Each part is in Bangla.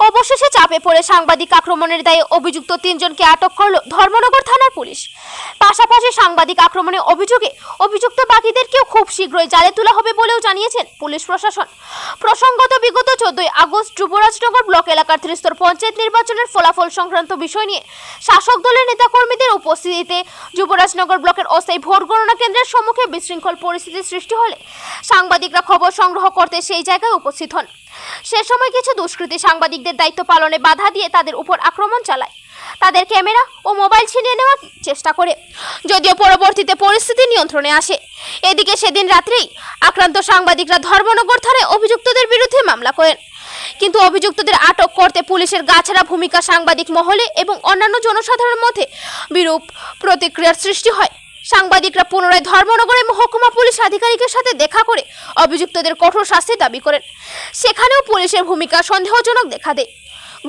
অবশেষে চাপে পড়ে সাংবাদিক আক্রমণের দায়ে অভিযুক্ত তিনজনকে আটক করল ধর্মনগর থানার পুলিশ। পাশাপাশি সাংবাদিক আক্রমণের অভিযোগে অভিযুক্ত বাকিদেরকেও খুব শীঘ্রই জালে তোলা হবে বলেও জানিয়েছেন পুলিশ প্রশাসন। প্রসঙ্গত বিগত 14 আগস্ট যুবরাজনগর ব্লক এলাকার ত্রিস্তর পঞ্চায়েত নির্বাচনের ফলাফল সংক্রান্ত বিষয় নিয়ে শাসক দলের নেতাকর্মীদের উপস্থিতিতে যুবরাজনগর ব্লকের অস্থায়ী ভোট গণনা কেন্দ্রের সম্মুখে বিশৃঙ্খল পরিস্থিতির সৃষ্টি হলে সাংবাদিকরা খবর সংগ্রহ করতে সেই জায়গায় উপস্থিত হন। সে সময় কিছু দুষ্কৃতী সাংবাদিকদের দায়িত্ব পালনে বাধা দিয়ে তাদের উপর আক্রমণ চালায়, তাদের ক্যামেরা ও মোবাইল ছিনিয়ে নেওয়ার চেষ্টা করে, যদিও পরবর্তীতে পরিস্থিতি নিয়ন্ত্রণে আসে। এদিকে সেদিন রাত্রেই আক্রান্ত সাংবাদিকরা ধর্মনগর থানায় অভিযুক্তদের বিরুদ্ধে মামলা করেন, কিন্তু অভিযুক্তদের আটক করতে পুলিশের গাছাড়া ভূমিকা সাংবাদিক মহলে এবং অন্যান্য জনসাধারণের মধ্যে বিরূপ প্রতিক্রিয়ার সৃষ্টি হয়। সাংবাদিকরা পুনরায় ধর্মনগরের মহকুমা পুলিশ আধিকারিকের সাথে দেখা করে অভিযুক্তদের কঠোর শাস্তি দাবি করেন। সেখানেও পুলিশের ভূমিকা সন্দেহজনক দেখা দেয়।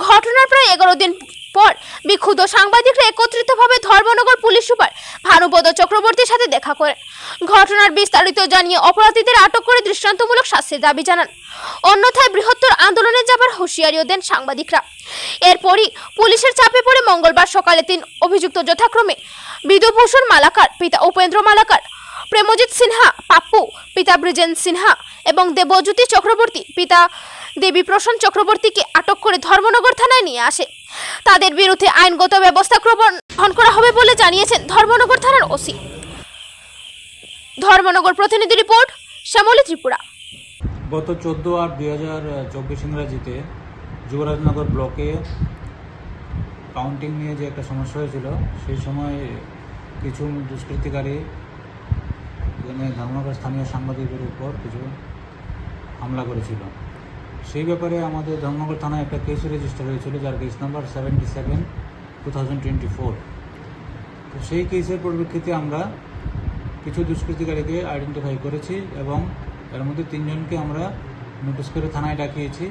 ঘটনার প্রায় 11 দিন পর বিক্ষুব্ধ সাংবাদিকরা একত্রিতভাবে ধর্মনগর পুলিশ সুপার ভানুপদ চক্রবর্তীর সাথে দেখা করেন। ঘটনার বিস্তারিত জানিয়ে অপরাধীদের আটক করে দৃষ্টান্তমূলক শাস্তির দাবি জানান। অন্যথায় বৃহত্তর আন্দোলনে যাবার হুঁশিয়ারিও দেন সাংবাদিকরা। এরপরই পুলিশের চাপে পড়ে মঙ্গলবার সকালে 3 অভিযুক্ত যথাক্রমে বিধুভূষণ মালাকার পিতা উপেন্দ্র মালাকার, প্রেমজিৎ সিনহা পাপ্পু পিতা ব্রিজেন সিনহা এবং দেবজ্যোতি চক্রবর্তী পিতা দেবী প্রসন্ন চক্রবর্তীকে আটক করে ধর্মনগর থানায় নিয়ে আসে। তাদের বিরুদ্ধে আইনগত ব্যবস্থা গ্রহণ করা হবে বলে জানিয়েছেন ধর্মনগর থানার ওসি। ধর্মনগর প্রতিনিধি রিপোর্ট, শ্যামলী ত্রিপুরা। গত 14/8/2024 ইংরাজিতে যুবরাজনগর ব্লকে কাউন্টিং নিয়ে যে একটা সমস্যা হয়েছিল, সেই সময় কিছু দুষ্কৃতিকারী এখানে ধর্মনগর স্থানীয় সাংবাদিকদের উপর কিছু হামলা করেছিল। সেই ব্যাপারে আমাদের ধর্মনগর থানায় একটা কেস রেজিস্টার হয়েছিল, যার কেস নাম্বার 77/2024। তো সেই কেসের পরিপ্রেক্ষিতে আমরা কিছু দুষ্কৃতিকারীকে আইডেন্টিফাই করেছি এবং এর মধ্যে 3 জনকে আমরা নোটিশ করে থানায় ডাকিয়েছি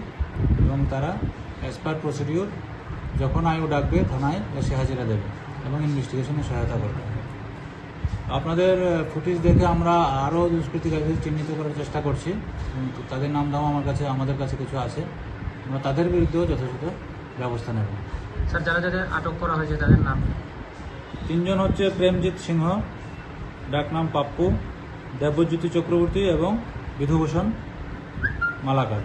এবং তারা অ্যাজ পার প্রসিডিওর যখন আইও ডাকবে থানায় এসে হাজিরা দেবে এবং ইনভেস্টিগেশনে সহায়তা করবে। আপনাদের ফুটেজ দেখে আমরা আরও দুষ্কৃতিকারীদের চিহ্নিত করার চেষ্টা করছি, কিন্তু তাদের নাম দাম আমাদের কাছে কিছু আছে, আমরা তাদের বিরুদ্ধেও যথাযথ ব্যবস্থা নেব। স্যার, যাদের আটক করা হয়েছে তাদের নাম? 3 জন হচ্ছে প্রেমজিৎ সিংহ, ডাকনাম পাপ্পু, দেবজ্যোতি চক্রবর্তী এবং বিধুভূষণ মালাকার।